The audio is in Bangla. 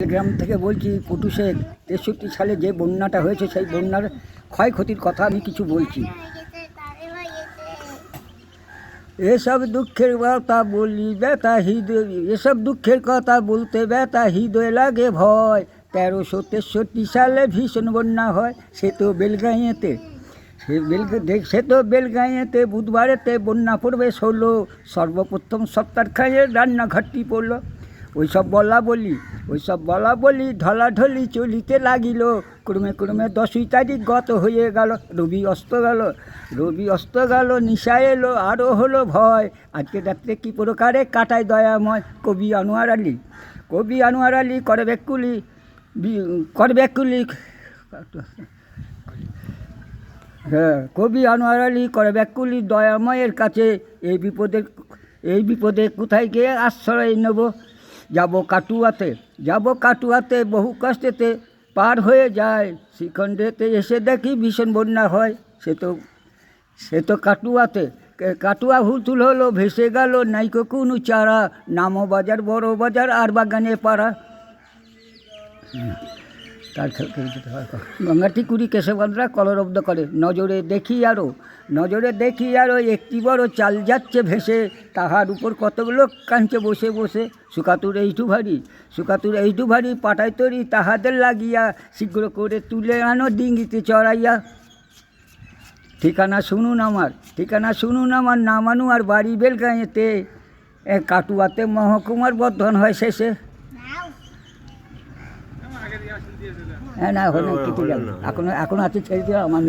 গ্রাম থেকে বলছি পটু শেখ। ৬৩ সালে যে বন্যাটা হয়েছে সেই বন্যার ক্ষয়ক্ষতির কথা আমি কিছু বলছি। এসব দুঃখের কথা বলি ব্যথা হৃদয়, এসব দুঃখের কথা বলতে ব্যথা হৃদয় লাগে ভয়। ১৩৬৩ সালে ভীষণ বন্যা হয়, সে তো বেলগাঁইয়েতে, সে তো বেলগাঁইয়েতে বুধবারেতে বন্যা পড়বে ১৬। সর্বপ্রথম সত্তার খাঁয়ের রান্নাঘরটি পড়ল। ওইসব বলা বলি ঢলাঢলি চলিতে লাগিল। ক্রমে ক্রমে 10ই তারিখ গত হয়ে গেল, রবি অস্ত গেল, নিশা এলো আরও হলো ভয়। আজকে রাত্রে কী প্রকারে কাটায় দয়াময় কবি আনোয়ার আলী কবি আনোয়ার আলী করে ব্যাকুলি দয়াময়ের কাছে। এই বিপদে কোথায় গিয়ে আশ্রয় নেব? যাব কাটুয়াতে বহু কষ্টেতে পার হয়ে যায়। শ্রীখণ্ডেতে এসে দেখি ভীষণ বন্যা হয়, সে তো কাটুয়া হুলথুল হলো, ভেসে গেল নাইকো কোনো চারা। নামো বাজার বড় বাজার আর বাগানে পাড়া। গঙ্গাটি কুড়ি কেশবরা কলরব্দ করে। নজরে দেখি আরো একটি বড় চাল যাচ্ছে ভেসে। তাহার উপর কতগুলো কাঁচে বসে বসে। সুকাতুর এইটু ভারী পাটাই তরি তাহাদের লাগিয়া। শীঘ্র করে তুলে আনো ডিঙ্গিতে চড়াইয়া। ঠিকানা শুনুন আমার, নামানু আর বাড়ি বেলগাঁয়েতে। কাটুয়াতে মহকুমার বর্ধন হয় শেষে। হ্যাঁ না, এখন কিছু এখন আছে ছেড়ে দেওয়া আমার।